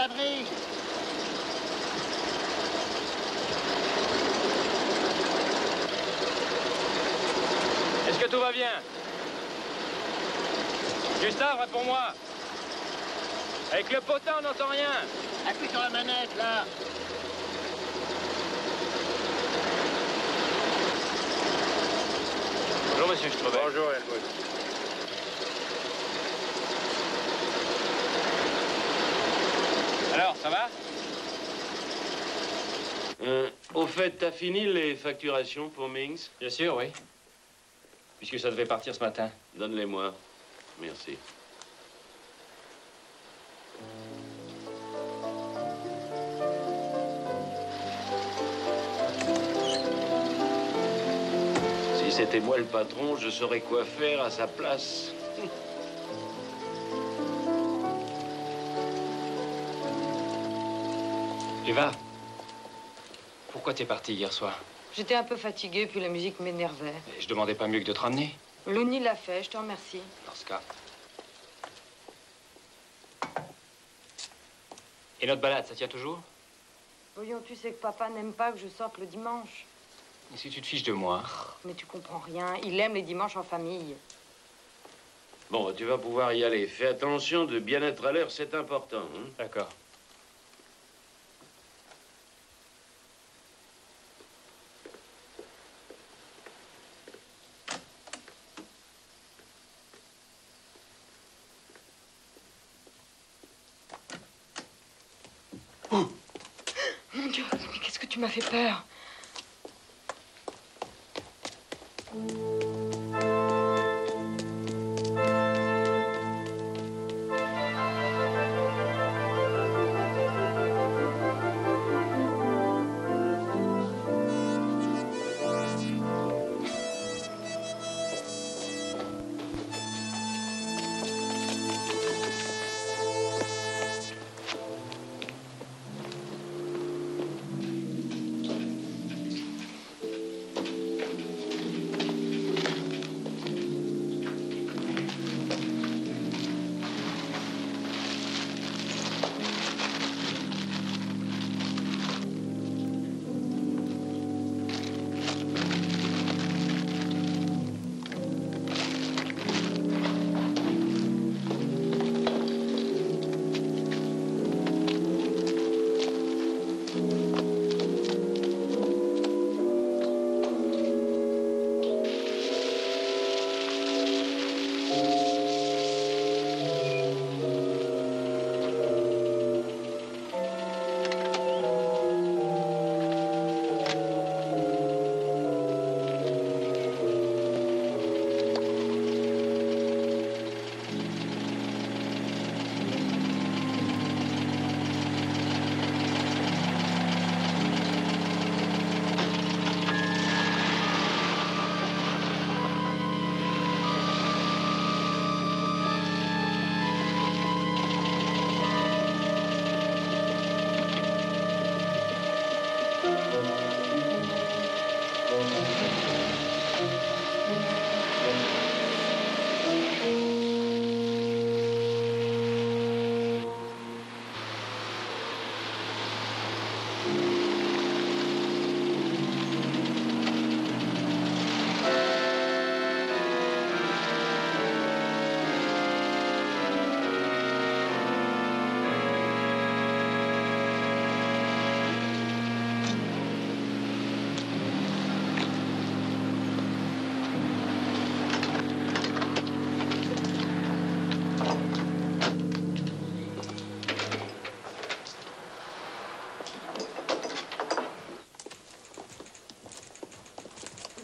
l'escadrille. Est-ce que tout va bien? Gustave, réponds-moi. Avec le potin, on n'entend rien. Appuie sur la manette, là. Bonjour, monsieur Streubel. Bonjour, Helmut. Alors, ça va? Au fait, t'as fini les facturations pour Mings? Bien sûr, oui. Puisque ça devait partir ce matin. Donne-les-moi. Merci. Si c'était moi le patron, je saurais quoi faire à sa place. Eva, pourquoi t'es partie hier soir? J'étais un peu fatiguée, puis la musique m'énervait. Et je demandais pas mieux que de te ramener. Louni l'a fait, je te remercie. Dans ce cas. Et notre balade, ça tient toujours? Voyons, tu sais que papa n'aime pas que je sorte le dimanche. Et si tu te fiches de moi? Mais tu comprends rien, il aime les dimanches en famille. Bon, tu vas pouvoir y aller. Fais attention de bien être à l'heure, c'est important. Hein? D'accord. Mon Dieu, mais qu'est-ce que tu m'as fait peur?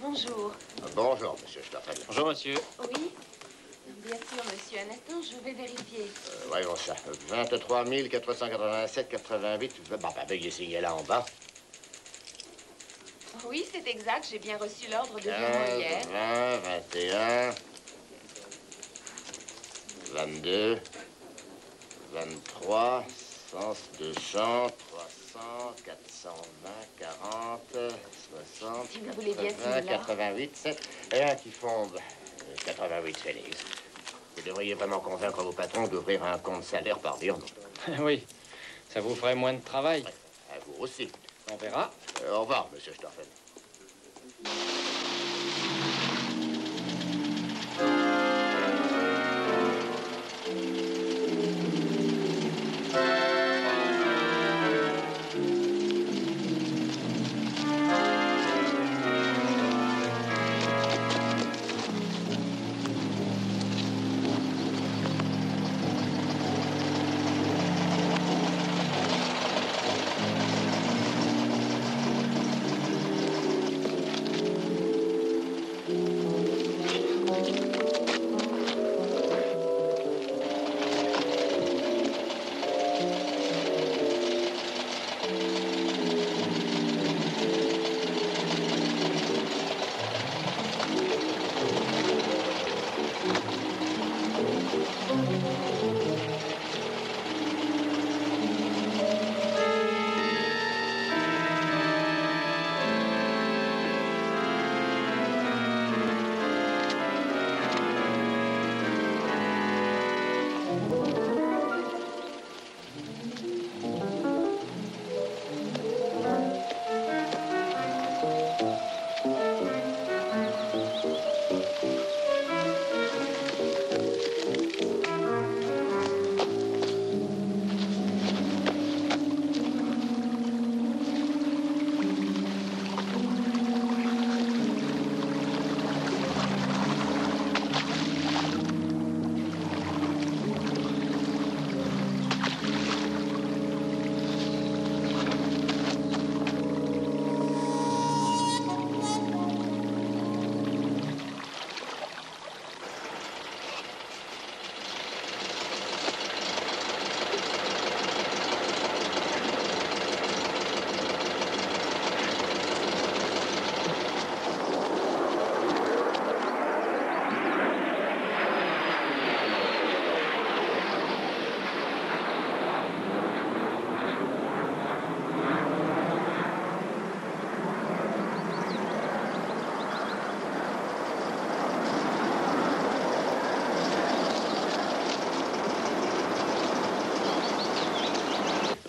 Bonjour. Bonjour, monsieur Stoffel. Bonjour, monsieur. Oui? Bien sûr, monsieur. Un instant, je vais vérifier. Voyons ça. 23 487,88. Veuillez signer là en bas. Oui, c'est exact. J'ai bien reçu l'ordre de 15, virement hier. 20, 21, 22, 23, 100, 200, 300, 420, 40, 60, Si vous voulez bien 80, signer là. 88, 7. Et un qui font 88 Félix. Vous devriez vraiment convaincre vos patrons d'ouvrir un compte salaire par virement. Oui, Ça vous ferait moins de travail. Ouais, à vous aussi. On verra. Au revoir, monsieur Stoffen.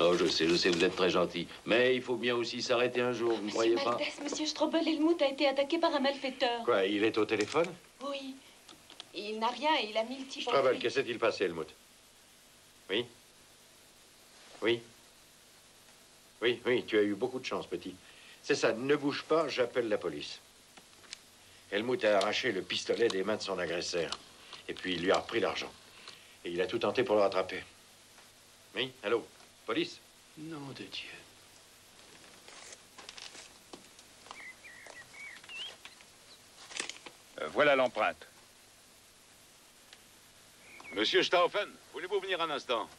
Oh, je sais, vous êtes très gentil. Mais il faut bien aussi s'arrêter un jour, vous ne croyez pas? Maltès, Monsieur Strobel-Helmut a été attaqué par un malfaiteur. Quoi, il est au téléphone? Oui. Il n'a rien et il a mis le type en Strobel, fuite. que s'est-il passé, Helmut? Oui? Oui? Oui, oui, tu as eu beaucoup de chance, petit. C'est ça, ne bouge pas, j'appelle la police. Helmut a arraché le pistolet des mains de son agresseur. Et puis il lui a repris l'argent. Et il a tout tenté pour le rattraper. Oui, allô? Police? Nom de Dieu. Voilà l'empreinte. Monsieur Stauffen, voulez-vous venir un instant?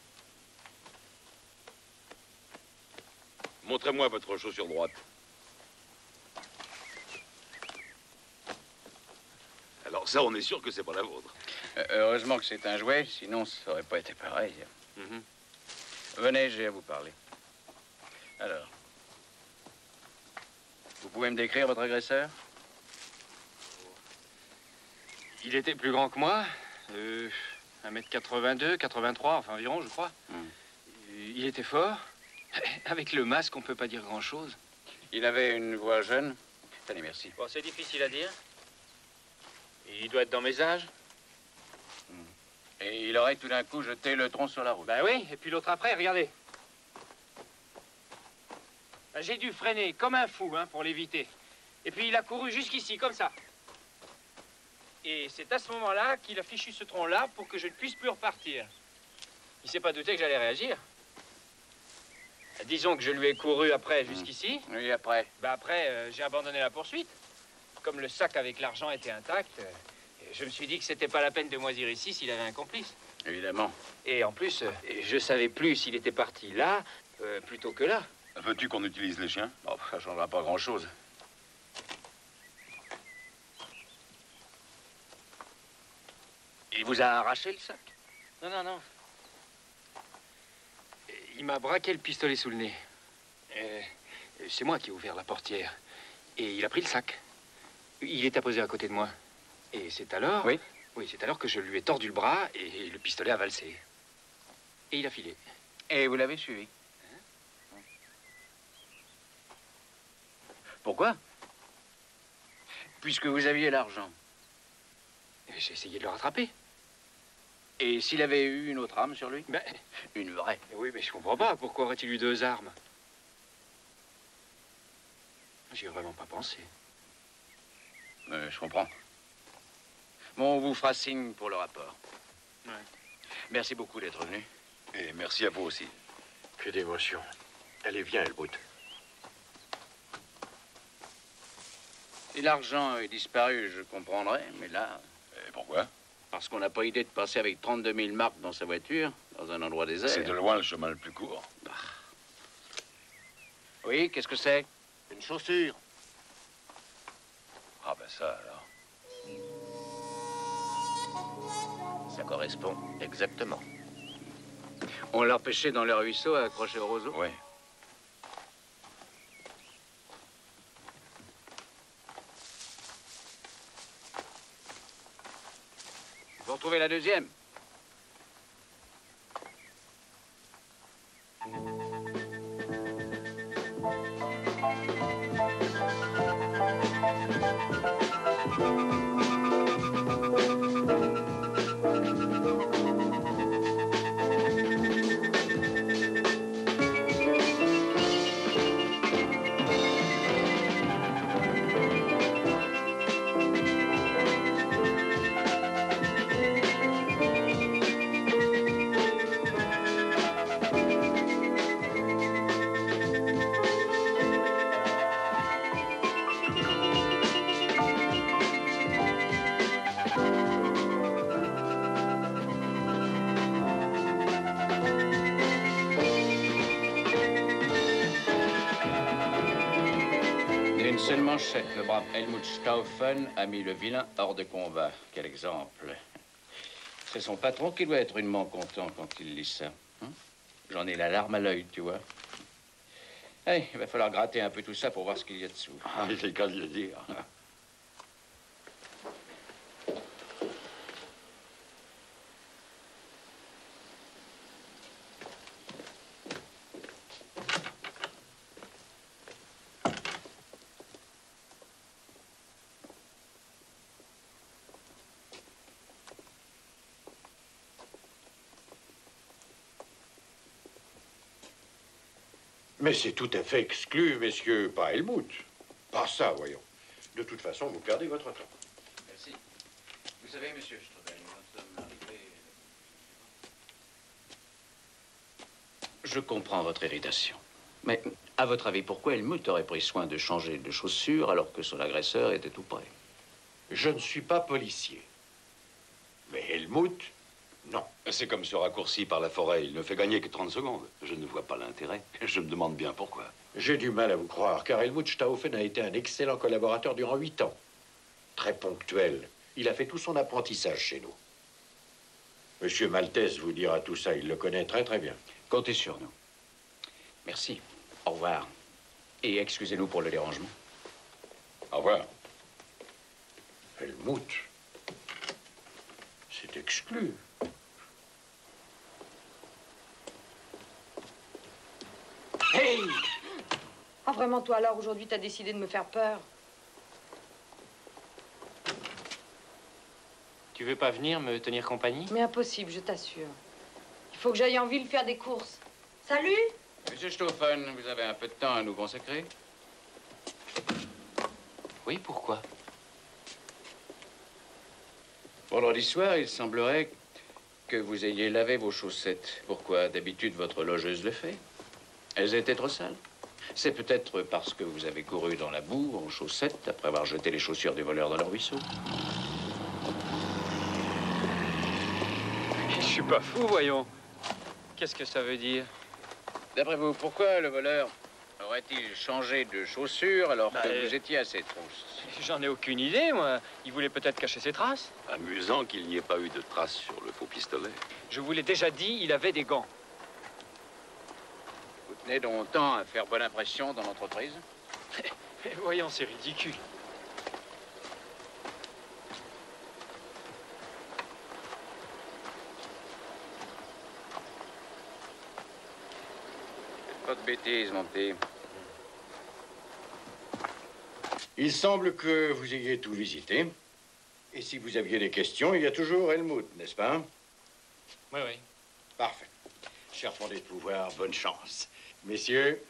Montrez-moi votre chaussure droite. Alors ça, on est sûr que c'est pas la vôtre. Heureusement que c'est un jouet, sinon ça aurait pas été pareil. Venez, j'ai à vous parler. Alors, vous pouvez me décrire votre agresseur? Il était plus grand que moi. 1m82, 83, enfin environ, je crois. Il était fort. Avec le masque, on peut pas dire grand-chose. Il avait une voix jeune. Tenez, merci. Bon, c'est difficile à dire. Il doit être dans mes âges. Et il aurait tout d'un coup jeté le tronc sur la route. Ben oui, et puis l'autre après, regardez. Ben, j'ai dû freiner comme un fou, hein, pour l'éviter. Et puis il a couru jusqu'ici, comme ça. Et c'est à ce moment-là qu'il a fichu ce tronc-là pour que je ne puisse plus repartir. Il s'est pas douté que j'allais réagir. Disons que je lui ai couru après jusqu'ici. Oui, après? Ben après, j'ai abandonné la poursuite. Comme le sac avec l'argent était intact, je me suis dit que c'était pas la peine de moisir ici s'il avait un complice. Évidemment. Et en plus, je savais plus s'il était parti là, plutôt que là. Veux-tu qu'on utilise les chiens? Oh, ça changera pas grand-chose. Il vous a arraché le sac? Non, non, non. Il m'a braqué le pistolet sous le nez. C'est moi qui ai ouvert la portière. Et il a pris le sac. Il est apposé à côté de moi. Et c'est alors... Oui? Oui, c'est alors que je lui ai tordu le bras et le pistolet a valsé. Et il a filé. Et vous l'avez suivi? Pourquoi? Puisque vous aviez l'argent. J'ai essayé de le rattraper. Et s'il avait eu une autre arme sur lui? Ben, Une vraie. oui, mais je comprends pas. Pourquoi aurait-il eu 2 armes? J'y ai vraiment pas pensé. Je comprends. Bon, on vous fera signe pour le rapport. Ouais. Merci beaucoup d'être venu. Et merci à vous aussi. Que d'émotion. Allez, viens, Helmut. Si l'argent est disparu, je comprendrais, mais là... Et pourquoi? Parce qu'on n'a pas idée de passer avec 32 000 marques dans sa voiture, dans un endroit désert. C'est de loin le chemin le plus court. Oui, qu'est-ce que c'est? Une chaussure. Ah ben ça, alors. Ça correspond. Exactement. On l'a repêché dans le ruisseau, accroché au roseau. Oui. Vous retrouvez la deuxième? D'une seule manchette, le brave Helmut Stauffen a mis le vilain hors de combat. Quel exemple. C'est son patron qui doit être rudement content quand il lit ça. Hein? J'en ai la larme à l'œil, tu vois. Hey, il va falloir gratter un peu tout ça pour voir ce qu'il y a dessous. Ah, c'est le cas de le dire. Mais c'est tout à fait exclu, messieurs, pas Helmut. Pas ça, voyons. De toute façon, vous perdez votre temps. Merci. Vous savez, monsieur Strobel, nous sommes arrivés... Je comprends votre irritation. Mais, à votre avis, pourquoi Helmut aurait pris soin de changer de chaussures alors que son agresseur était tout près? Je ne suis pas policier. Mais Helmut, non. C'est comme ce raccourci par la forêt. Il ne fait gagner que 30 secondes. Je ne vois pas l'intérêt. Je me demande bien pourquoi. J'ai du mal à vous croire, car Helmut Stauffen a été un excellent collaborateur durant 8 ans. Très ponctuel. Il a fait tout son apprentissage chez nous. Monsieur Maltese vous dira tout ça. Il le connaît très, très bien. Comptez sur nous. Merci. Au revoir. Et excusez-nous pour le dérangement. Au revoir. Helmut, c'est exclu. Hey! Ah, vraiment, toi, alors, aujourd'hui, t'as décidé de me faire peur. Tu veux pas venir me tenir compagnie? Mais impossible, je t'assure. Il faut que j'aille en ville faire des courses. Salut! Monsieur Stauffen, vous avez un peu de temps à nous consacrer? Oui, pourquoi? Vendredi soir, il semblerait que vous ayez lavé vos chaussettes. Pourquoi? D'habitude, votre logeuse le fait. Elles étaient trop sales. C'est peut-être parce que vous avez couru dans la boue en chaussettes après avoir jeté les chaussures des voleurs dans le ruisseau. Je suis pas fou, voyons. Qu'est-ce que ça veut dire? D'après vous, pourquoi le voleur aurait-il changé de chaussures alors que Bah, vous étiez à ses trousses? J'en ai aucune idée, moi. Il voulait peut-être cacher ses traces. Amusant qu'il n'y ait pas eu de traces sur le faux pistolet. Je vous l'ai déjà dit, il avait des gants. Vous tenez donc tant à faire bonne impression dans l'entreprise? Mais voyons, c'est ridicule. Pas de bêtises, mon petit. Il semble que vous ayez tout visité. Et si vous aviez des questions, il y a toujours Helmut, n'est-ce pas? Oui, oui. Parfait. Cher fondé de pouvoir, bonne chance. Messieurs.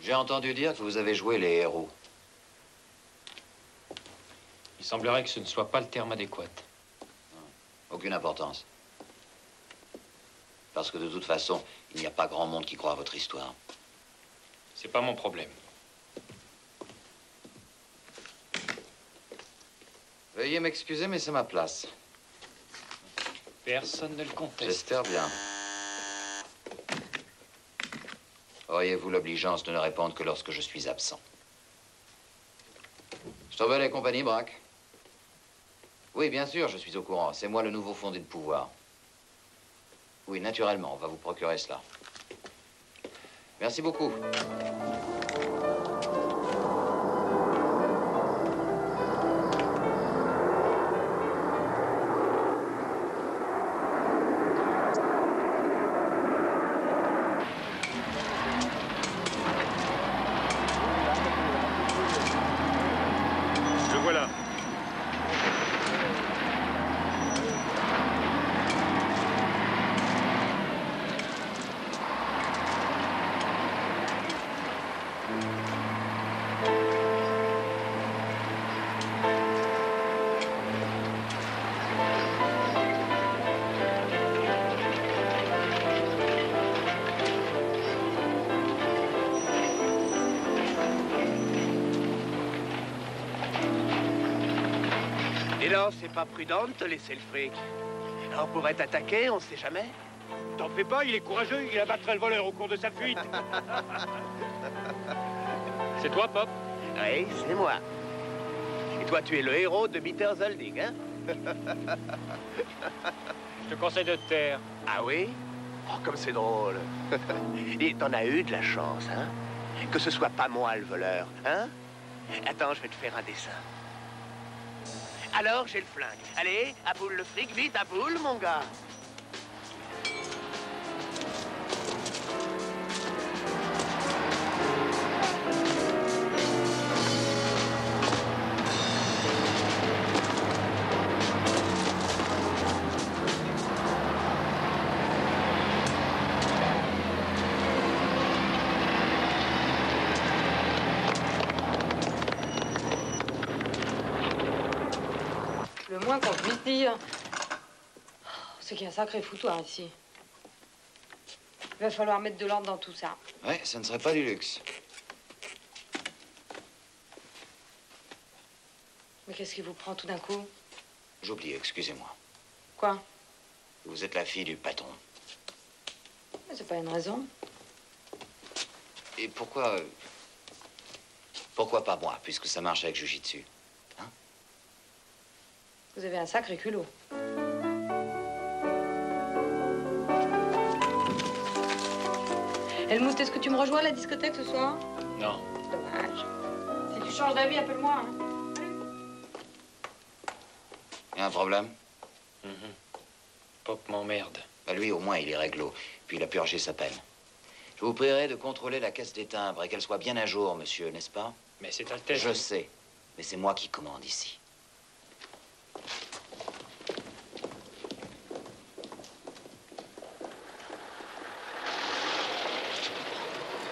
J'ai entendu dire que vous avez joué les héros. Il semblerait que ce ne soit pas le terme adéquat. Aucune importance. Parce que de toute façon, il n'y a pas grand monde qui croit à votre histoire. C'est pas mon problème. Veuillez m'excuser, mais c'est ma place. Personne ne le conteste. J'espère bien. Auriez-vous l'obligeance de ne répondre que lorsque je suis absent? Stobel et compagnie, Braque? Oui, bien sûr, je suis au courant. C'est moi le nouveau fondé de pouvoir. Oui, naturellement, on va vous procurer cela. Merci beaucoup. Le voilà. Et non, c'est pas prudent de te laisser le fric. On pourrait t'attaquer, on sait jamais. T'en fais pas, il est courageux, il abattrait le voleur au cours de sa fuite. C'est toi, Pop? Oui, c'est moi. Et toi, tu es le héros de Mitter's Holding, hein? Je te conseille de te taire. Ah oui? Oh, comme c'est drôle. Et t'en as eu de la chance, hein? Que ce soit pas moi le voleur, hein? Attends, je vais te faire un dessin. Alors, j'ai le flingue. Allez, aboule le fric, vite, aboule, mon gars. Le moins qu'on puisse dire, c'est qu'il y a un sacré foutoir ici. Il va falloir mettre de l'ordre dans tout ça. Ouais, ce ne serait pas du luxe. Mais qu'est-ce qui vous prend tout d'un coup? J'oublie, excusez-moi. Quoi? Vous êtes la fille du patron. Mais c'est pas une raison. Et pourquoi... pourquoi pas moi, puisque ça marche avec Jujitsu? Vous avez un sacré culot. Helmut, est-ce que tu me rejoins à la discothèque ce soir? Non. Dommage. Si tu changes d'avis, appelle-moi. Hein. Y a un problème? Pop m'emmerde. Bah, lui, au moins, il est réglo. Puis il a purgé sa peine. Je vous prierai de contrôler la caisse des timbres et qu'elle soit bien à jour, monsieur, n'est-ce pas? Mais c'est Altesse. Je sais, mais c'est moi qui commande ici.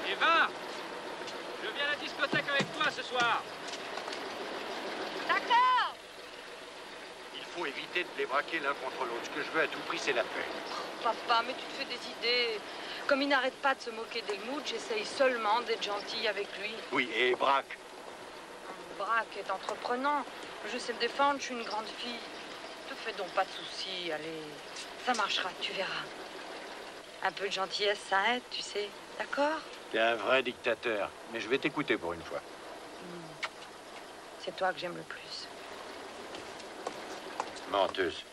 Eva, je viens à la discothèque avec toi ce soir. D'accord. Il faut éviter de les braquer l'un contre l'autre. Ce que je veux à tout prix, c'est la paix. Papa, mais tu te fais des idées. Comme il n'arrête pas de se moquer d'Helmut, j'essaye seulement d'être gentille avec lui. Oui, et braque. Braque est entreprenant. Je sais me défendre, je suis une grande fille. Te fais donc pas de soucis, allez. Ça marchera, tu verras. Un peu de gentillesse, ça aide, tu sais. D'accord? T'es un vrai dictateur. Mais je vais t'écouter pour une fois. C'est toi que j'aime le plus. Menteuse.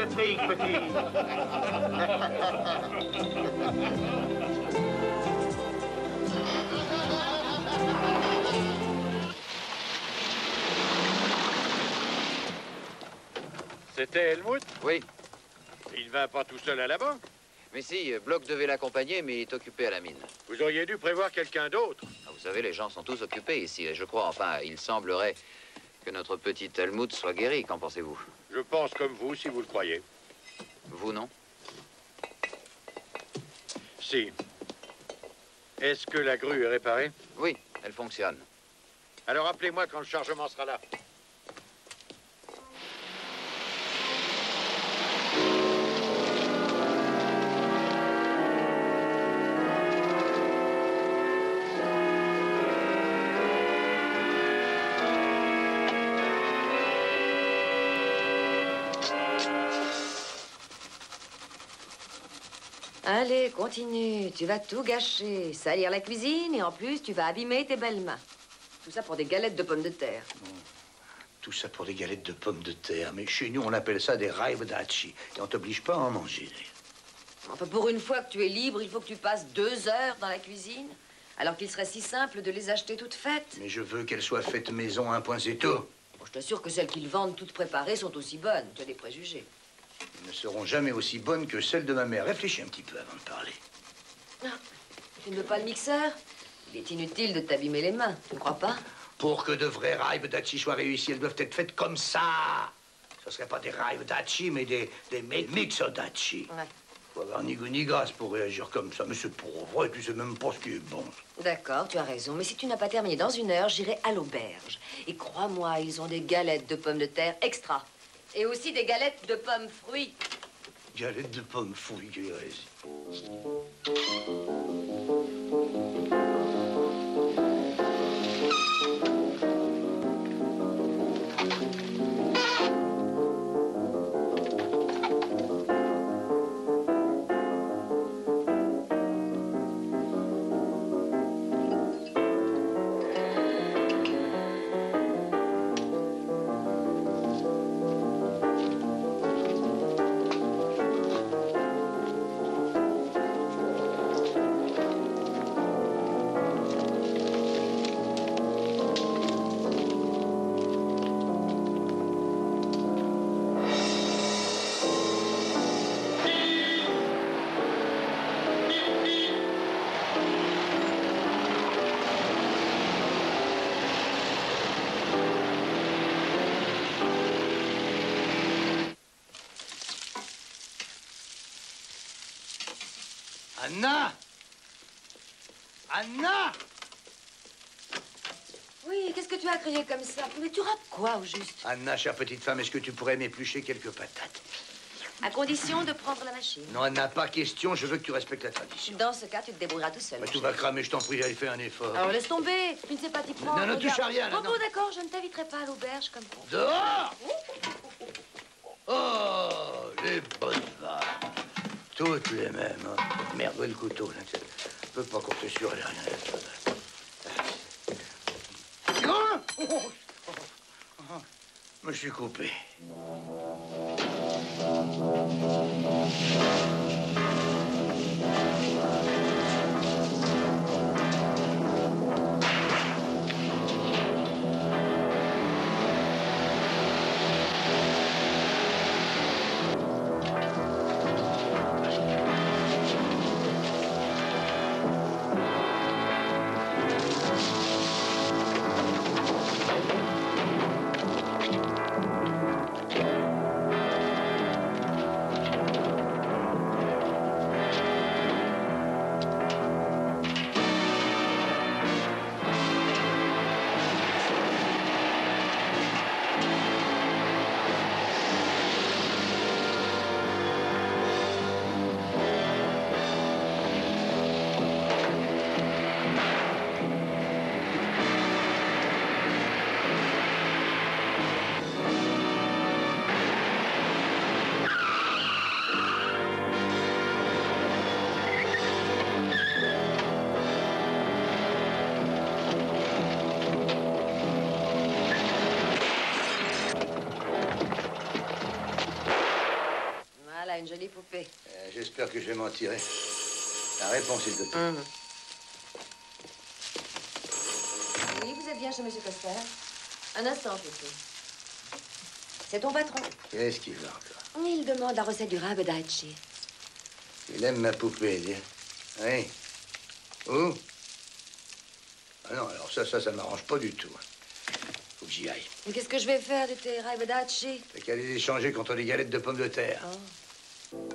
le fric, petit. C'était Helmut? Oui. Il va pas tout seul à la banque? Mais si, Bloch devait l'accompagner, mais il est occupé à la mine. Vous auriez dû prévoir quelqu'un d'autre. Ah, vous savez, les gens sont tous occupés ici, et je crois, enfin, il semblerait que notre petit Helmut soit guéri. Qu'en pensez-vous? Je pense comme vous, si vous le croyez. Vous, non? Si. Est-ce que la grue est réparée? Oui, elle fonctionne. Alors appelez-moi quand le chargement sera là. Allez, continue. Tu vas tout gâcher. Salir la cuisine et en plus, tu vas abîmer tes belles mains. Tout ça pour des galettes de pommes de terre. Tout ça pour des galettes de pommes de terre. Mais chez nous, on appelle ça des raivdachi. Et on t'oblige pas à en manger. Enfin, pour une fois que tu es libre, il faut que tu passes 2 heures dans la cuisine. Alors qu'il serait si simple de les acheter toutes faites. Mais je veux qu'elles soient faites maison, un point, c'est tout. Bon, je t'assure que celles qu'ils vendent toutes préparées sont aussi bonnes. Tu as des préjugés. Elles ne seront jamais aussi bonnes que celles de ma mère. Réfléchis un petit peu avant de parler. Ah, tu ne veux pas le mixeur? Il est inutile de t'abîmer les mains, tu ne crois pas? Pour que de vrais raivdachi soient réussis, elles doivent être faites comme ça. Ce ne serait pas des raivdachi, mais des mixodachi. Ouais. Faut avoir ni goût ni grâce pour réagir comme ça. Mais c'est pour vrai, tu sais même pas ce qui est bon. D'accord, tu as raison. Mais si tu n'as pas terminé dans 1 heure, j'irai à l'auberge. Et crois-moi, ils ont des galettes de pommes de terre extra. Et aussi des galettes de pommes fruits. Galettes de pommes fruits, Anna! Anna! Oui, qu'est-ce que tu as crié comme ça? Mais tu rappes quoi, au juste? Anna, chère petite femme, est-ce que tu pourrais m'éplucher quelques patates? À condition de prendre la machine. Non, Anna, pas question, je veux que tu respectes la tradition. Dans ce cas, tu te débrouilleras tout seul. Bah, tout va cramer, je t'en prie, j'allais faire un effort. Alors laisse tomber, tu ne sais pas t'y prendre. Non, non, regarde. touche à rien, là, Oh, non. bon, d'accord, je ne t'inviterai pas à l'auberge comme ça. Dehors! Oh, les bonnes vaches. Toutes les mêmes. Hein. Merde, où est le couteau, là? Je peux pas compter sur elle. Je me suis coupé. J'espère que je vais m'en tirer. La réponse, s'il te plaît. Oui, vous êtes bien chez M. Coster. Un instant, je vous prie. C'est ton patron. Qu'est-ce qu'il veut encore? Il demande la recette du rabe d'Achi. Il aime ma poupée, dis. Oui. Où? Ah non, alors ça m'arrange pas du tout. Faut que j'y aille. Mais qu'est-ce que je vais faire de tes rabe d'Achi? T'as qu'à les échanger contre des galettes de pommes de terre. Oh.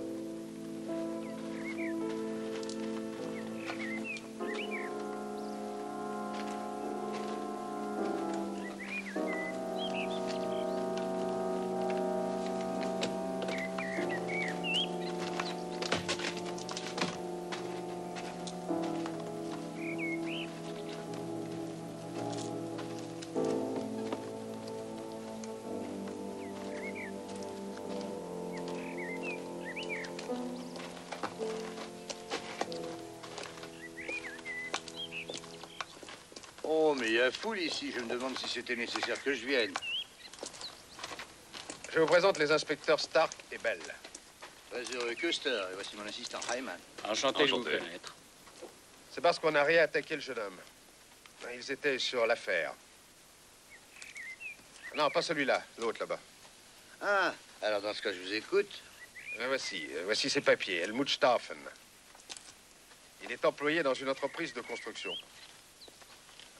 Oh, mais il y a foule ici. Je me demande si c'était nécessaire que je vienne. Je vous présente les inspecteurs Stark et Bell. Très heureux, Custer. Et voici mon assistant, Hyman. Enchanté de vous connaître. C'est parce qu'on a réattaqué le jeune homme. Ils étaient sur l'affaire. Non, pas celui-là, l'autre là-bas. Ah, alors dans ce cas, je vous écoute. Voici ses papiers. Helmut Stauffen. Il est employé dans une entreprise de construction.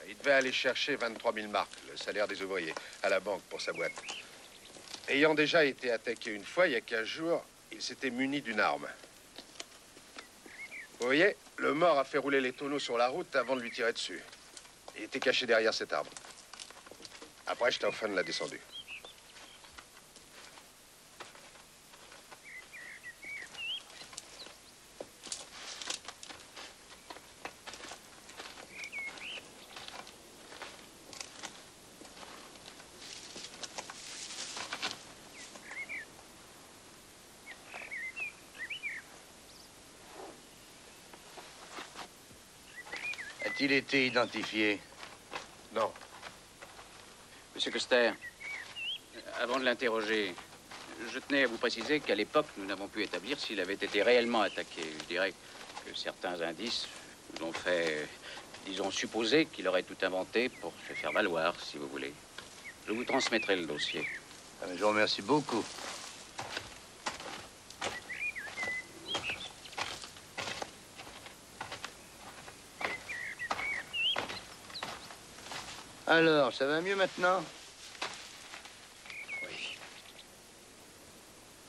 Il devait aller chercher 23 000 marks, le salaire des ouvriers, à la banque pour sa boîte. Ayant déjà été attaqué une fois, il y a 15 jours, il s'était muni d'une arme. Vous voyez, le mort a fait rouler les tonneaux sur la route avant de lui tirer dessus. Il était caché derrière cet arbre. Après, Stauffen l'a descendu. A-t-il été identifié? Non. Monsieur Coster, avant de l'interroger, je tenais à vous préciser qu'à l'époque, nous n'avons pu établir s'il avait été réellement attaqué. Je dirais que certains indices nous ont fait, disons, supposer qu'il aurait tout inventé pour se faire valoir, si vous voulez. Je vous transmettrai le dossier. Ah, mais je vous remercie beaucoup. Alors, ça va mieux maintenant? Oui.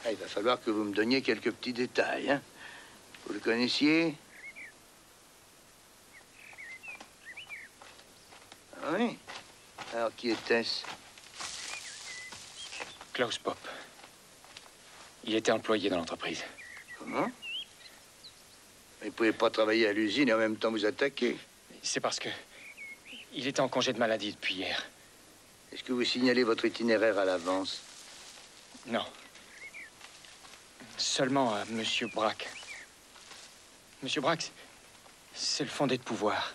Ah, il va falloir que vous me donniez quelques petits détails, hein? Vous le connaissiez? Ah oui? Alors, qui était-ce? Klaus Popp. Il était employé dans l'entreprise. Comment? Il ne pouvait pas travailler à l'usine et en même temps vous attaquer. C'est parce que il était en congé de maladie depuis hier. Est-ce que vous signalez votre itinéraire à l'avance? Non. Seulement à Monsieur Braque. Monsieur Braque, c'est le fondé de pouvoir.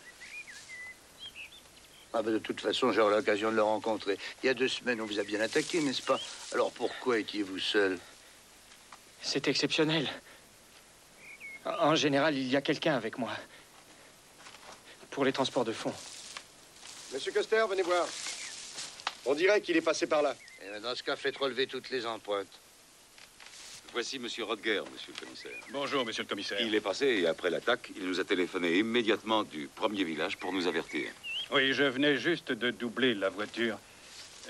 Ah ben de toute façon, j'aurai l'occasion de le rencontrer. Il y a 2 semaines, on vous a bien attaqué, n'est-ce pas? Alors pourquoi étiez-vous seul? C'est exceptionnel. En général, il y a quelqu'un avec moi. Pour les transports de fonds. Monsieur Coster, venez voir. On dirait qu'il est passé par là. Eh ben, dans ce cas, faites relever toutes les empreintes. Voici Monsieur Rodger, Monsieur le commissaire. Bonjour, Monsieur le commissaire. Il est passé et après l'attaque, il nous a téléphoné immédiatement du premier village pour nous avertir. Oui, je venais juste de doubler la voiture.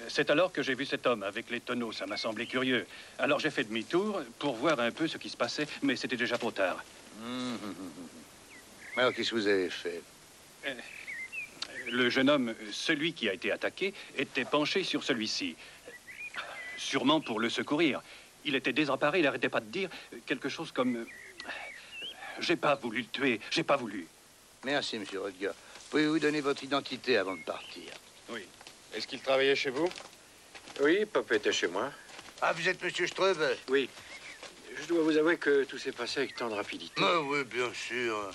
C'est alors que j'ai vu cet homme avec les tonneaux. Ça m'a semblé curieux. Alors j'ai fait demi-tour pour voir un peu ce qui se passait, mais c'était déjà trop tard. Alors, qu'est-ce que vous avez fait? Le jeune homme, celui qui a été attaqué, était penché sur celui-ci. Sûrement pour le secourir. Il était désemparé, il n'arrêtait pas de dire quelque chose comme... J'ai pas voulu le tuer, j'ai pas voulu. Merci, Monsieur Rodger. Pouvez-vous donner votre identité avant de partir? Oui. Est-ce qu'il travaillait chez vous? Oui, Pop était chez moi. Ah, vous êtes Monsieur Ströbel? Oui. Je dois vous avouer que tout s'est passé avec tant de rapidité. Mais oui, bien sûr.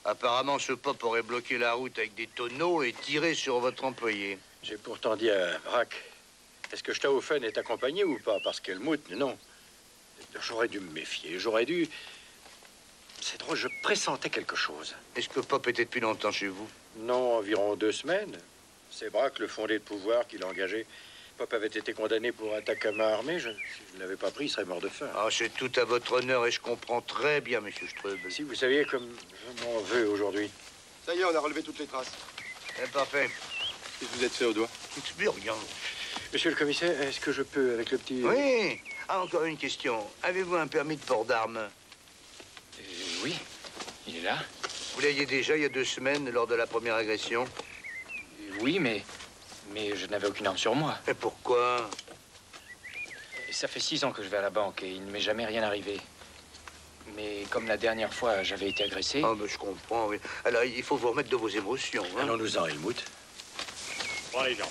Apparemment, ce Pop aurait bloqué la route avec des tonneaux et tiré sur votre employé. J'ai pourtant dit à Braque, est-ce que Stauffen est accompagné ou pas? Parce qu'Helmut, non. J'aurais dû me méfier, j'aurais dû... C'est drôle, je pressentais quelque chose. Est-ce que Pop était depuis longtemps chez vous? Non, environ 2 semaines. C'est Braque, le fondé de pouvoir, qui l'a engagé. Pop avait été condamné pour attaque à main armée. Si je ne l'avais pas pris, il serait mort de faim. Ah, c'est tout à votre honneur et je comprends très bien, monsieur Streuble. Si vous saviez comme je m'en veux aujourd'hui. Ça y est, on a relevé toutes les traces. C'est parfait. Qu'est-ce que vous êtes fait au doigt? Plus rien. Monsieur le commissaire, est-ce que je peux, avec le petit... Oui. Ah, encore une question. Avez-vous un permis de port d'armes? Oui, il est là. Vous l'aviez déjà il y a 2 semaines, lors de la première agression? Oui, mais je n'avais aucune arme sur moi. Et pourquoi? Ça fait 6 ans que je vais à la banque et il ne m'est jamais rien arrivé. Mais comme la dernière fois, j'avais été agressé... Ah, mais je comprends, oui. Alors, il faut vous remettre de vos émotions. Hein? Allons-nous-en, Helmut. Prends les jambes.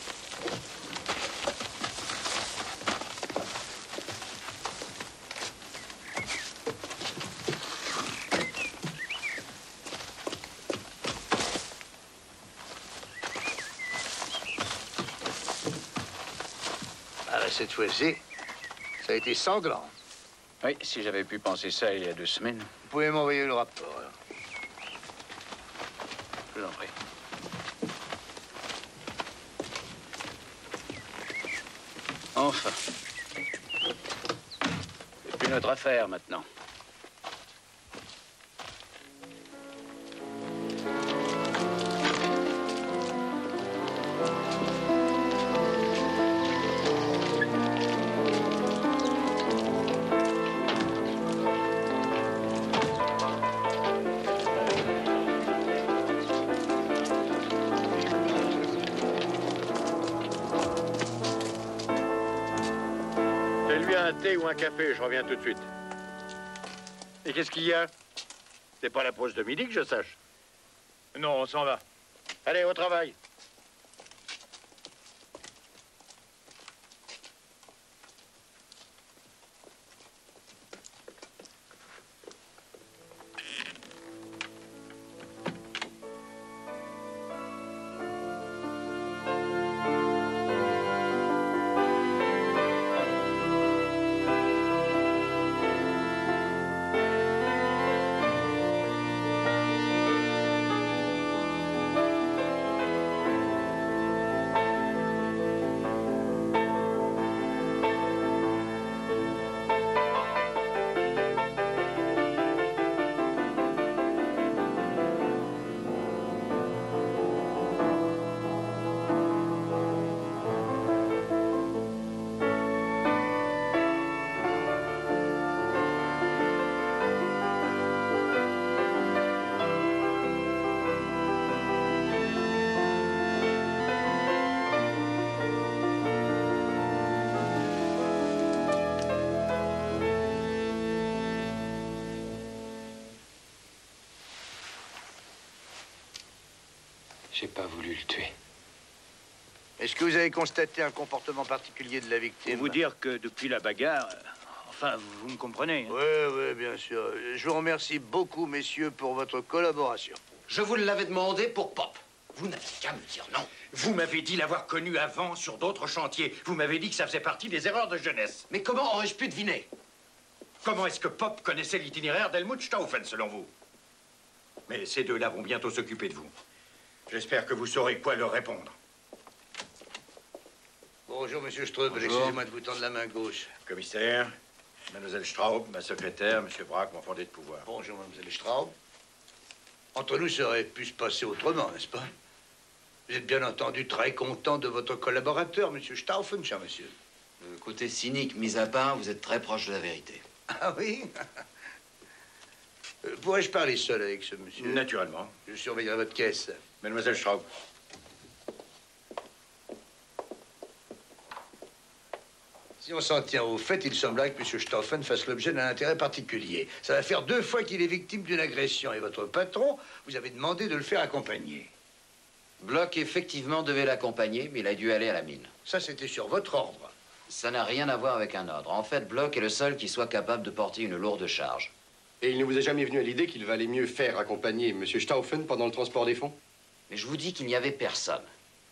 Cette fois-ci, ça a été sanglant. Oui, si j'avais pu penser ça il y a 2 semaines. Vous pouvez m'envoyer le rapport, alors. Je vous en prie. Enfin. C'est plus notre affaire, maintenant. Un thé ou un café, je reviens tout de suite. Et qu'est-ce qu'il y a? C'est pas la pause de midi que je sache. Non, on s'en va. Allez, au travail. J'ai pas voulu le tuer. Est-ce que vous avez constaté un comportement particulier de la victime? Pour vous dire que depuis la bagarre... Enfin, vous me comprenez. Oui, oui, bien sûr. Je vous remercie beaucoup, messieurs, pour votre collaboration. Je vous l'avais demandé pour Pop. Vous n'avez qu'à me dire non. Vous m'avez dit l'avoir connu avant sur d'autres chantiers. Vous m'avez dit que ça faisait partie des erreurs de jeunesse. Mais comment aurais-je pu deviner? Comment est-ce que Pop connaissait l'itinéraire d'Helmut Stauffen, selon vous? Mais ces deux-là vont bientôt s'occuper de vous. J'espère que vous saurez quoi leur répondre. Bonjour, monsieur Streuble. Excusez-moi de vous tendre la main gauche. Commissaire, mademoiselle Straub, ma secrétaire, monsieur Braque, mon fondé de pouvoir. Bonjour, mademoiselle Straub. Entre nous, ça aurait pu se passer autrement, n'est-ce pas? Vous êtes bien entendu très content de votre collaborateur, monsieur Stauffen, cher monsieur. Le côté cynique mis à part, vous êtes très proche de la vérité. Ah oui? Pourrais-je parler seul avec ce monsieur? Naturellement. Je surveillerai votre caisse. Mademoiselle Straub. Si on s'en tient au fait, il semblerait que M. Stauffen fasse l'objet d'un intérêt particulier. Ça va faire 2 fois qu'il est victime d'une agression. Et votre patron, vous avez demandé de le faire accompagner. Bloch, effectivement, devait l'accompagner, mais il a dû aller à la mine. Ça, c'était sur votre ordre. Ça n'a rien à voir avec un ordre. En fait, Bloch est le seul qui soit capable de porter une lourde charge. Et il ne vous est jamais venu à l'idée qu'il valait mieux faire accompagner M. Stauffen pendant le transport des fonds? Mais je vous dis qu'il n'y avait personne.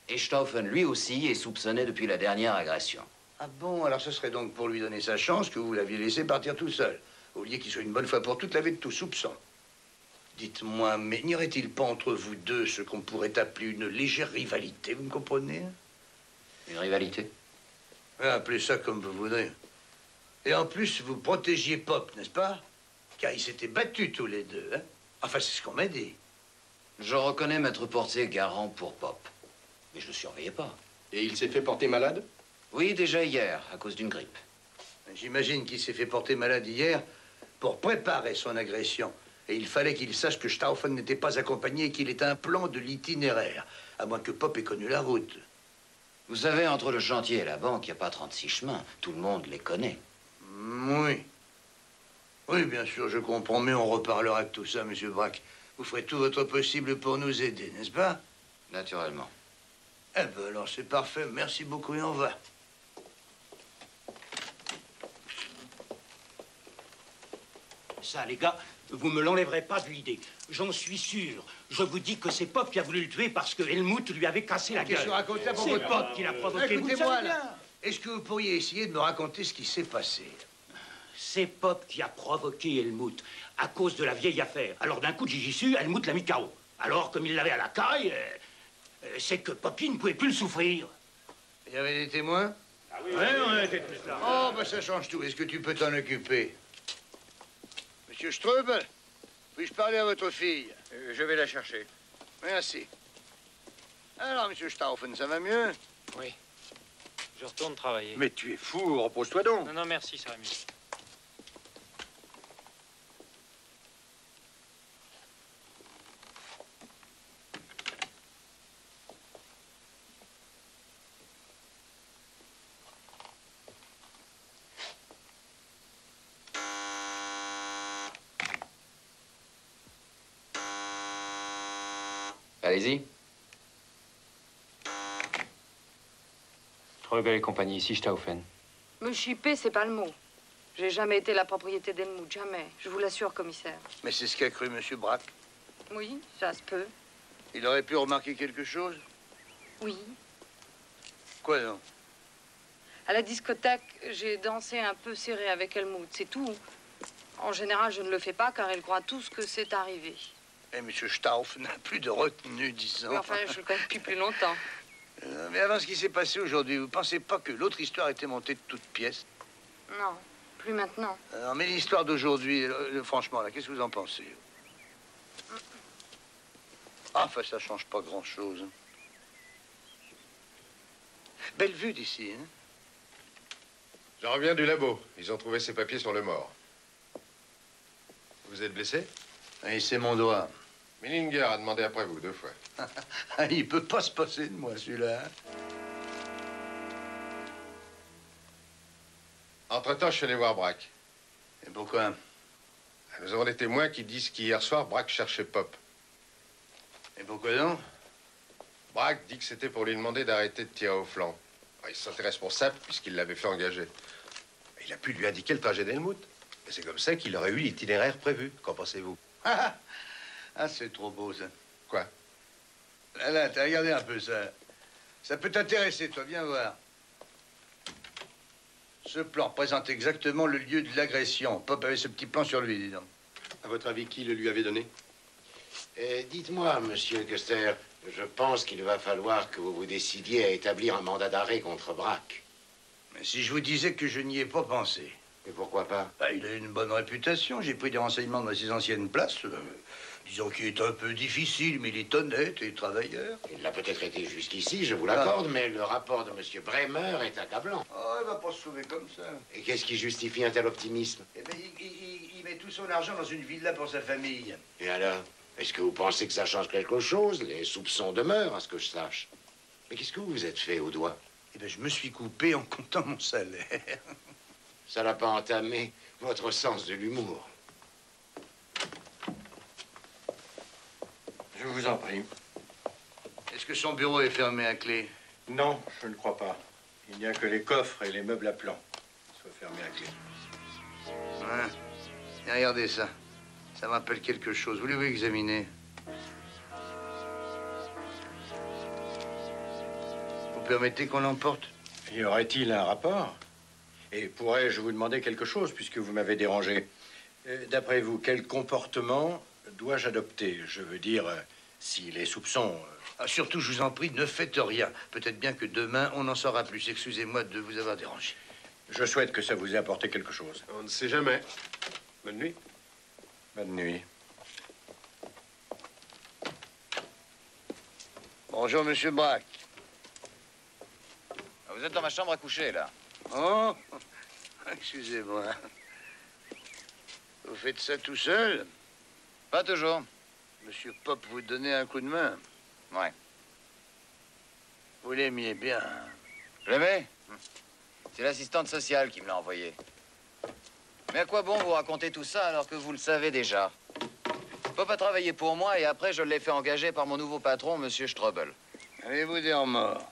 Et Stauffen, lui aussi, est soupçonné depuis la dernière agression. Ah bon, alors ce serait donc pour lui donner sa chance que vous l'aviez laissé partir tout seul. Au lieu qu'il soit une bonne fois pour toutes lavé de tout soupçon. Dites-moi, mais n'y aurait-il pas entre vous deux ce qu'on pourrait appeler une légère rivalité, vous me comprenez? Une rivalité? Appelez ça comme vous voudrez. Et en plus, vous protégiez Pop, n'est-ce pas? Car ils s'étaient battus tous les deux, hein? Enfin, c'est ce qu'on m'a dit. Je reconnais m'être porté garant pour Pop. Mais je ne le surveillais pas. Et il s'est fait porter malade? Oui, déjà hier, à cause d'une grippe. J'imagine qu'il s'est fait porter malade hier pour préparer son agression. Et il fallait qu'il sache que Stauffen n'était pas accompagné et qu'il est un plan de l'itinéraire. À moins que Pop ait connu la route. Vous savez, entre le chantier et la banque, il n'y a pas 36 chemins. Tout le monde les connaît. Oui. Oui, bien sûr, je comprends, mais on reparlera de tout ça, Monsieur Braque. Vous ferez tout votre possible pour nous aider, n'est-ce pas? Naturellement. Eh ben alors, c'est parfait. Merci beaucoup et on va. Ça, les gars, vous me l'enlèverez pas de l'idée. J'en suis sûr. Je vous dis que c'est Pop qui a voulu le tuer parce que Helmut lui avait cassé la gueule. Qu'est-ce que vous racontez à propos de C'est Pop qui l'a provoqué. Écoutez-moi, là. Est-ce que vous pourriez essayer de me raconter ce qui s'est passé? C'est Pop qui a provoqué Helmut à cause de la vieille affaire. Alors d'un coup de Jiu-Jitsu, Helmut l'a mis KO. Alors, comme il l'avait à la caille, c'est que Poppy ne pouvait plus le souffrir. Il y avait des témoins? Ah oui, on était tous là. Oh, ben ça change tout. Est-ce que tu peux t'en occuper? Monsieur Ströbel, puis-je parler à votre fille? Je vais la chercher. Merci. Alors, Monsieur Stauffen, ça va mieux? Oui. Je retourne travailler. Mais tu es fou, repose-toi donc. Non, non, merci, ça va mieux. Allez-y. Ströbel et compagnie, ici Stauffen. Me chipper, c'est pas le mot. J'ai jamais été la propriété d'Helmut, jamais. Je vous l'assure, commissaire. Mais c'est ce qu'a cru Monsieur Braque. Oui, ça se peut. Il aurait pu remarquer quelque chose? Oui. Quoi donc? À la discothèque, j'ai dansé un peu serré avec Helmut, c'est tout. En général, je ne le fais pas car ils croient tous que c'est arrivé. Et Monsieur Stauffen n'a plus de retenue, disons. Oui, enfin, je le connais depuis plus longtemps. Mais avant ce qui s'est passé aujourd'hui, vous pensez pas que l'autre histoire était montée de toutes pièces? Non, plus maintenant. Mais l'histoire d'aujourd'hui, franchement, là, qu'est-ce que vous en pensez? Enfin, ça change pas grand-chose. Belle vue d'ici, hein? J'en reviens du labo. Ils ont trouvé ses papiers sur le mort. Vous êtes blessé? Oui, c'est mon doigt. Millinger a demandé après vous 2 fois. Il peut pas se passer de moi, celui-là. Entre-temps, je suis allé voir Braque. Et pourquoi? Nous avons des témoins qui disent qu'hier soir, Braque cherchait Pop. Et pourquoi donc? Braque dit que c'était pour lui demander d'arrêter de tirer au flanc. Il se sentait responsable puisqu'il l'avait fait engager. Il a pu lui indiquer le trajet d'Helmut. Et c'est comme ça qu'il aurait eu l'itinéraire prévu. Qu'en pensez-vous? Ah, c'est trop beau, ça. Quoi? Là, t'as regardé un peu ça. Ça peut t'intéresser, toi, viens voir. Ce plan présente exactement le lieu de l'agression. Pop avait ce petit plan sur lui, dis donc. À votre avis, qui le lui avait donné? Dites-moi, monsieur Custer, je pense qu'il va falloir que vous vous décidiez à établir un mandat d'arrêt contre Braque. Mais si je vous disais que je n'y ai pas pensé. Et pourquoi pas? Il a une bonne réputation. J'ai pris des renseignements dans ses anciennes places. Disons qu'il est un peu difficile, mais il est honnête et travailleur. Il l'a peut-être été jusqu'ici, je vous l'accorde, mais le rapport de monsieur Bremer est accablant. Oh, il va pas se sauver comme ça. Et qu'est-ce qui justifie un tel optimisme? Eh bien, il met tout son argent dans une villa pour sa famille. Et alors? Est-ce que vous pensez que ça change quelque chose? Les soupçons demeurent, à ce que je sache. Mais qu'est-ce que vous vous êtes fait au doigt? Eh bien, je me suis coupé en comptant mon salaire. Ça n'a pas entamé votre sens de l'humour. Je vous en prie. Est-ce que son bureau est fermé à clé? Non, je ne crois pas. Il n'y a que les coffres et les meubles à plan qui soient fermés à clé. Ouais. Et regardez ça. Ça me rappelle quelque chose. Voulez-vous examiner? Vous permettez qu'on l'emporte? Y aurait-il un rapport? Et pourrais-je vous demander quelque chose, puisque vous m'avez dérangé? D'après vous, quel comportement Dois-je adopter? Je veux dire, si les soupçons... Ah, surtout, je vous en prie, ne faites rien. Peut-être bien que demain, on en saura plus. Excusez-moi de vous avoir dérangé. Je souhaite que ça vous ait apporté quelque chose. On ne sait jamais. Bonne nuit. Bonne nuit. Bonjour, monsieur Braque. Vous êtes dans ma chambre à coucher, là. Oh, excusez-moi. Vous faites ça tout seul? Pas toujours. Monsieur Pop vous donnait un coup de main? Ouais. Vous l'aimiez bien, hein? Je l'aimais? C'est l'assistante sociale qui me l'a envoyé. Mais à quoi bon vous raconter tout ça alors que vous le savez déjà? Pop a travaillé pour moi et après je l'ai fait engager par mon nouveau patron, Monsieur Strobel. Avez-vous des remords?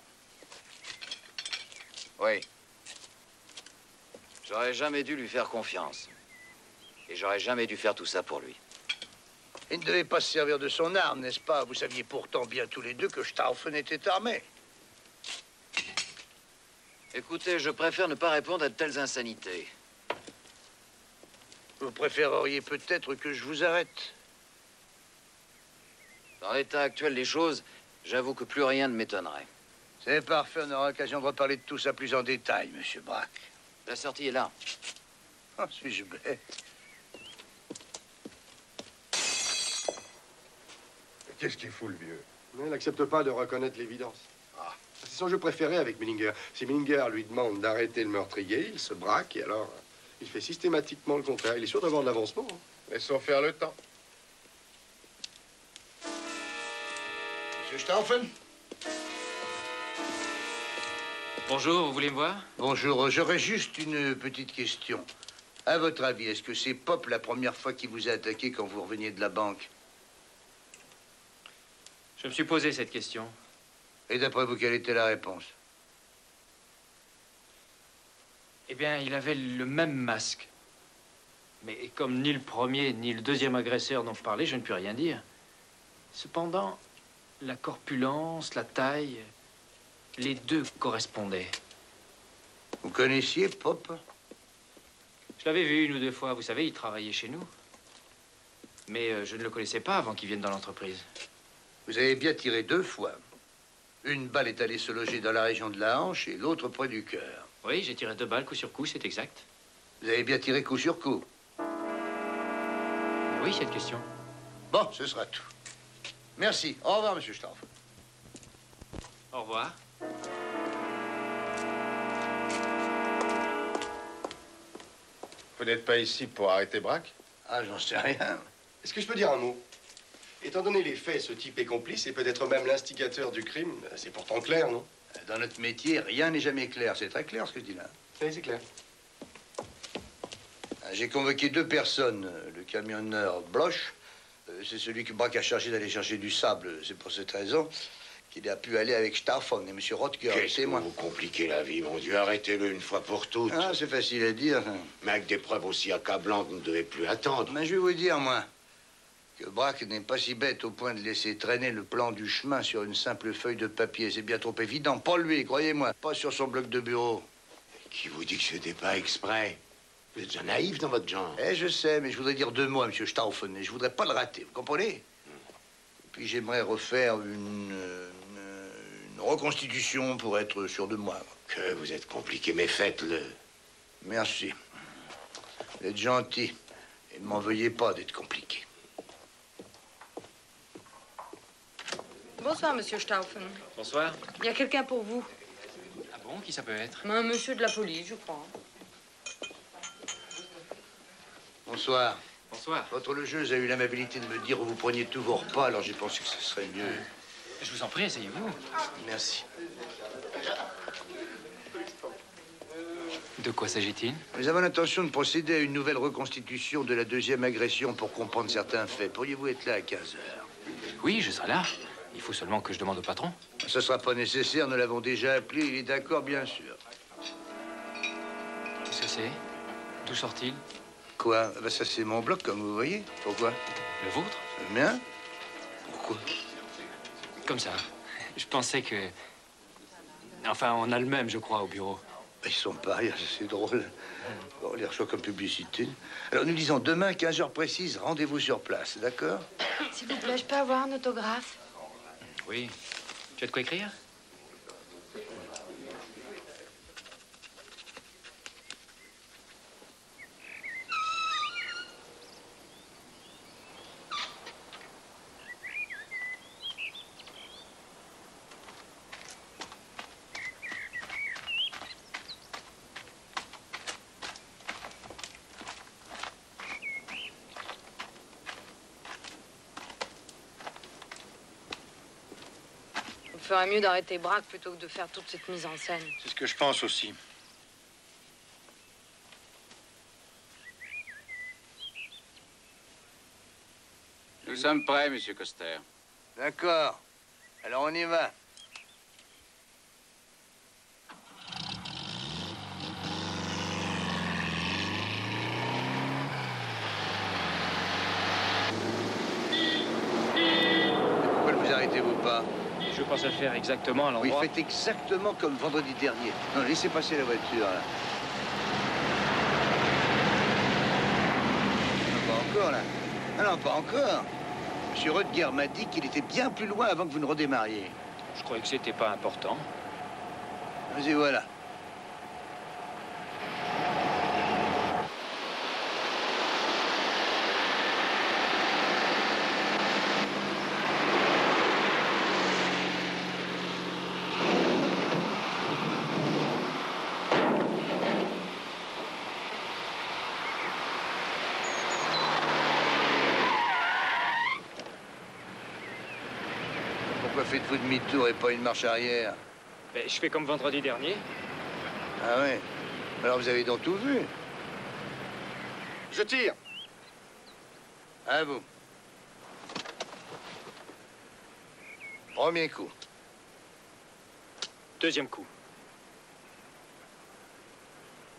Oui. J'aurais jamais dû lui faire confiance. Et j'aurais jamais dû faire tout ça pour lui. Il ne devait pas se servir de son arme, n'est-ce pas? Vous saviez pourtant bien tous les deux que Stauffen était armé. Écoutez, je préfère ne pas répondre à de telles insanités. Vous préféreriez peut-être que je vous arrête? Dans l'état actuel des choses, j'avoue que plus rien ne m'étonnerait. C'est parfait, on aura l'occasion de reparler de tout ça plus en détail, monsieur Braque. La sortie est là. Oh, suis-je bête? Qu'est-ce qu'il fout, le vieux? Il n'accepte pas de reconnaître l'évidence. Ah, c'est son jeu préféré avec Millinger. Si Millinger lui demande d'arrêter le meurtrier, il se braque et alors il fait systématiquement le contraire. Il est sûr d'avoir de l'avancement. Hein. Laissons faire le temps. Monsieur Stauffen? Bonjour, vous voulez me voir? Bonjour, j'aurais juste une petite question. À votre avis, est-ce que c'est Pop la première fois qui vous a attaqué quand vous reveniez de la banque? Je me suis posé cette question. Et d'après vous, quelle était la réponse? Eh bien, il avait le même masque. Mais comme ni le premier ni le deuxième agresseur n'ont parlé, je ne puis rien dire. Cependant, la corpulence, la taille, les deux correspondaient. Vous connaissiez Pop? Je l'avais vu une ou deux fois. Vous savez, il travaillait chez nous. Mais je ne le connaissais pas avant qu'il vienne dans l'entreprise. Vous avez bien tiré 2 fois. Une balle est allée se loger dans la région de la hanche et l'autre près du cœur. Oui, j'ai tiré 2 balles, coup sur coup, c'est exact. Vous avez bien tiré coup sur coup? Oui, cette question. Bon, ce sera tout. Merci. Au revoir, monsieur Stauffen. Au revoir. Vous n'êtes pas ici pour arrêter Braque? Ah, j'en sais rien. Est-ce que je peux dire un mot? Étant donné les faits, ce type est complice et peut-être même l'instigateur du crime. C'est pourtant clair, non? Dans notre métier, rien n'est jamais clair. C'est très clair ce que je dis là. Oui, c'est clair. J'ai convoqué 2 personnes. Le camionneur Bloch, c'est celui que Braque a chargé d'aller chercher du sable. C'est pour cette raison qu'il a pu aller avec Stauffen et monsieur Rotger. C'est moi. Vous compliquez la vie, mon Dieu. Arrêtez-le une fois pour toutes. Ah, c'est facile à dire. Mais avec des preuves aussi accablantes, vous ne devez plus attendre. Mais je vais vous dire, moi, que Braque n'est pas si bête au point de laisser traîner le plan du chemin sur une simple feuille de papier. C'est bien trop évident. Pas lui, croyez-moi. Pas sur son bloc de bureau. Qui vous dit que ce n'était pas exprès? Vous êtes déjà naïf dans votre genre. Eh, je sais, mais je voudrais dire 2 mots à M. Stauffen et je voudrais pas le rater, vous comprenez? Et puis j'aimerais refaire une reconstitution pour être sûr de moi. Que vous êtes compliqué, mais faites-le. Merci. Vous êtes gentil. Et ne m'en veuillez pas d'être compliqué. Bonsoir, monsieur Stauffen. Bonsoir. Il y a quelqu'un pour vous. Ah bon, qui ça peut être? Un monsieur de la police, je crois. Bonsoir. Bonsoir. Votre logeuse a eu l'amabilité de me dire où vous preniez tous vos repas, alors j'ai pensé que ce serait mieux. Je vous en prie, asseyez-vous. Merci. De quoi s'agit-il? Nous avons l'intention de procéder à une nouvelle reconstitution de la 2e agression pour comprendre certains faits. Pourriez-vous être là à 15 heures? Oui, je serai là. Il faut seulement que je demande au patron. Ce ne sera pas nécessaire, nous l'avons déjà appelé, il est d'accord, bien sûr. Qu'est-ce que c'est? D'où sort-il? Quoi? Ben ça, c'est mon bloc, comme vous voyez. Pourquoi? Le vôtre? Le mien? Pourquoi? Comme ça. Je pensais que... Enfin, on a le même, je crois, au bureau. Ils sont pareils, c'est drôle. On les reçoit comme publicité. Alors, nous disons demain, 15h précises, rendez-vous sur place, d'accord? S'il vous plaît, je peux avoir un autographe? Oui. Tu as de quoi écrire? Il ferait mieux d'arrêter Braque plutôt que de faire toute cette mise en scène. C'est ce que je pense aussi. Nous sommes prêts, monsieur Coster. D'accord. Alors, on y va. Pourquoi ne vous arrêtez-vous pas? Je pense le faire exactement à l'endroit. Oui, faites exactement comme vendredi dernier. Non, laissez passer la voiture, là. Non, pas encore, là. Ah non, pas encore. Monsieur Rutger m'a dit qu'il était bien plus loin avant que vous ne redémarriez. Je croyais que c'était pas important. Vas-y, voilà. Pourquoi faites-vous demi-tour et pas une marche arrière? Ben, je fais comme vendredi dernier. Ah oui? Alors vous avez donc tout vu? Je tire. À vous. Premier coup. Deuxième coup.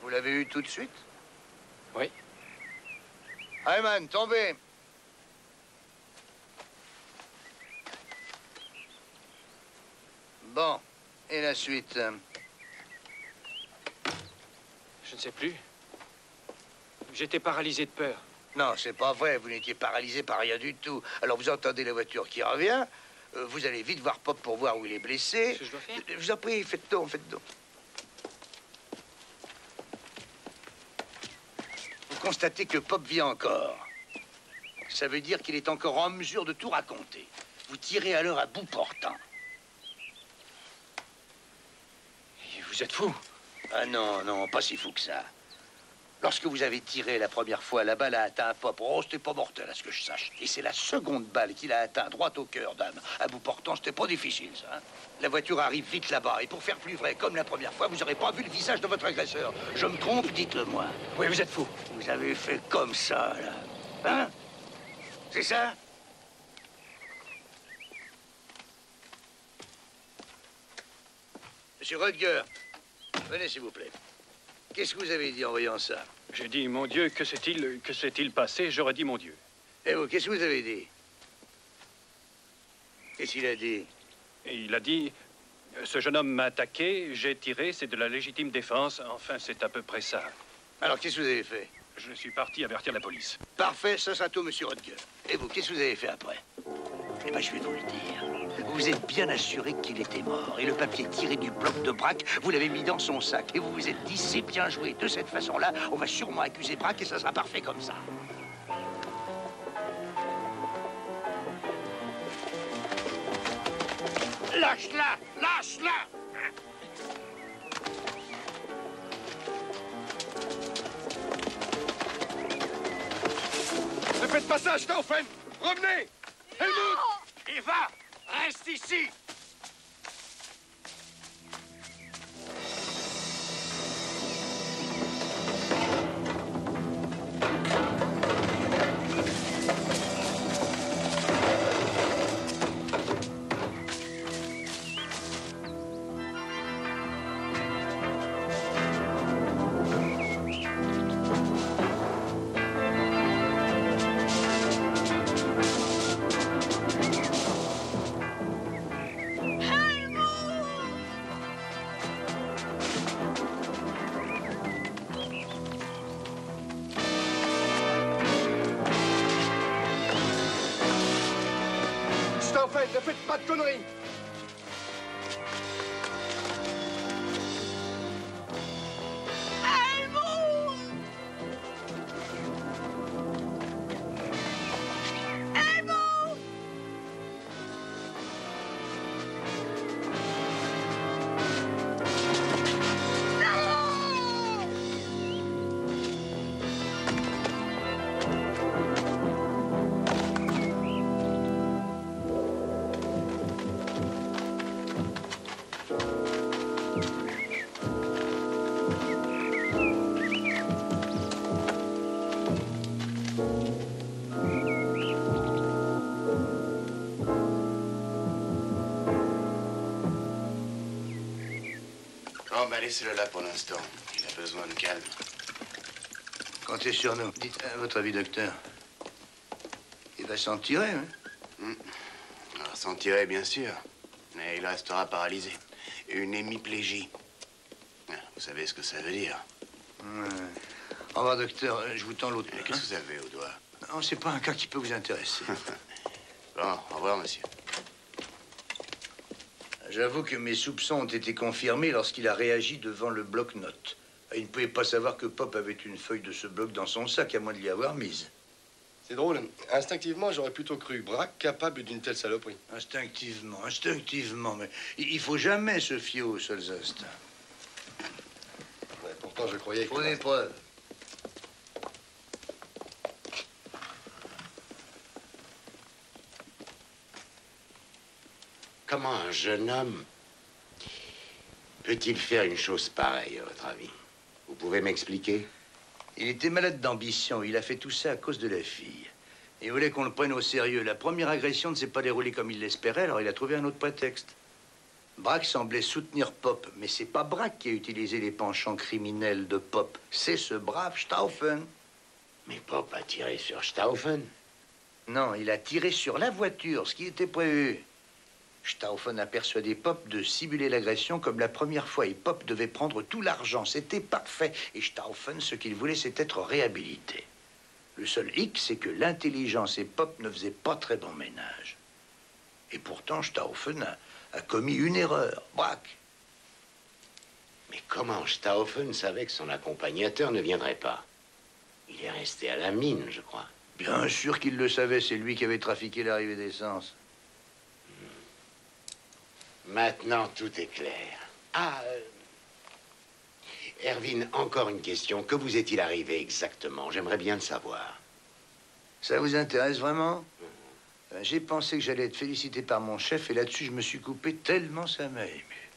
Vous l'avez eu tout de suite? Oui. Ayman, tombez. Bon. Et la suite? Je ne sais plus. J'étais paralysé de peur. Non, c'est pas vrai. Vous n'étiez paralysé par rien du tout. Alors vous entendez la voiture qui revient. Vous allez vite voir Pop pour voir où il est blessé. Qu'est-ce que je dois faire? Je vous en prie, faites donc, faites donc. Vous constatez que Pop vit encore. Ça veut dire qu'il est encore en mesure de tout raconter. Vous tirez alors à bout portant. Vous êtes fou? Ah non, non, pas si fou que ça. Lorsque vous avez tiré la première fois, la balle a atteint Pop. Oh, c'était pas mortel, à ce que je sache. Et c'est la seconde balle qu'il a atteint droit au cœur, dame. À bout portant, c'était pas difficile, ça. Hein? La voiture arrive vite là-bas. Et pour faire plus vrai, comme la première fois, vous n'aurez pas vu le visage de votre agresseur. Je me trompe, dites-le moi. Oui, vous êtes fou. Vous avez fait comme ça, là. Hein? C'est ça? Monsieur Rutger, venez, s'il vous plaît. Qu'est-ce que vous avez dit en voyant ça? J'ai dit, mon Dieu, que s'est-il passé? J'aurais dit, mon Dieu. Et vous, qu'est-ce que vous avez dit? Qu'est-ce qu'il a dit? Et il a dit, ce jeune homme m'a attaqué, j'ai tiré, c'est de la légitime défense. Enfin, c'est à peu près ça. Alors, qu'est-ce que vous avez fait? Je suis parti avertir la police. Parfait, ça sera tout, monsieur Rutger. Et vous, qu'est-ce que vous avez fait après? Eh bien, je vais vous le dire. Vous êtes bien assuré qu'il était mort. Et le papier tiré du bloc de Braque, vous l'avez mis dans son sac. Et vous vous êtes dit, c'est bien joué. De cette façon-là, on va sûrement accuser Braque et ça sera parfait comme ça. Lâche-la! Lâche-la! Ne faites pas ça, Stauffen! Revenez! Helmut! Eva, reste ici! Ne faites pas de conneries. Bon, bah laissez-le là pour l'instant. Il a besoin de calme. Comptez sur nous. Dites, à votre avis, docteur, il va s'en tirer, hein? Il va s'en tirer, bien sûr. Mais il restera paralysé. Une hémiplégie. Vous savez ce que ça veut dire? Ouais. Au revoir, docteur. Je vous tends l'autre. Qu'est-ce que vous avez au doigt? Non, c'est pas un cas qui peut vous intéresser. Bon, au revoir, monsieur. J'avoue que mes soupçons ont été confirmés lorsqu'il a réagi devant le bloc-notes. Il ne pouvait pas savoir que Pop avait une feuille de ce bloc dans son sac, à moins de l'y avoir mise. C'est drôle. Instinctivement, j'aurais plutôt cru Braque capable d'une telle saloperie. Instinctivement, mais il faut jamais se fier aux seuls instincts. Ouais, pourtant, je croyais que... Faut des preuves. Comment un jeune homme peut-il faire une chose pareille, à votre avis? Vous pouvez m'expliquer? Il était malade d'ambition. Il a fait tout ça à cause de la fille. Il voulait qu'on le prenne au sérieux. La première agression ne s'est pas déroulée comme il l'espérait, alors il a trouvé un autre prétexte. Braque semblait soutenir Pop, mais c'est pas Braque qui a utilisé les penchants criminels de Pop. C'est ce brave Stauffen. Mais Pop a tiré sur Stauffen? Non, il a tiré sur la voiture, ce qui était prévu. Stauffen a persuadé Pop de simuler l'agression comme la première fois et Pop devait prendre tout l'argent. C'était parfait. Et Stauffen, ce qu'il voulait, c'est être réhabilité. Le seul hic, c'est que l'intelligence et Pop ne faisaient pas très bon ménage. Et pourtant, Stauffen a commis une erreur. Braque. Mais comment Stauffen savait que son accompagnateur ne viendrait pas? Il est resté à la mine, je crois. Bien sûr qu'il le savait. C'est lui qui avait trafiqué l'arrivée d'essence. Maintenant, tout est clair. Erwin, encore une question. Que vous est-il arrivé exactement? J'aimerais bien le savoir. Ça vous intéresse vraiment? J'ai pensé que j'allais être félicité par mon chef et là-dessus, je me suis coupé tellement ça m'a ému.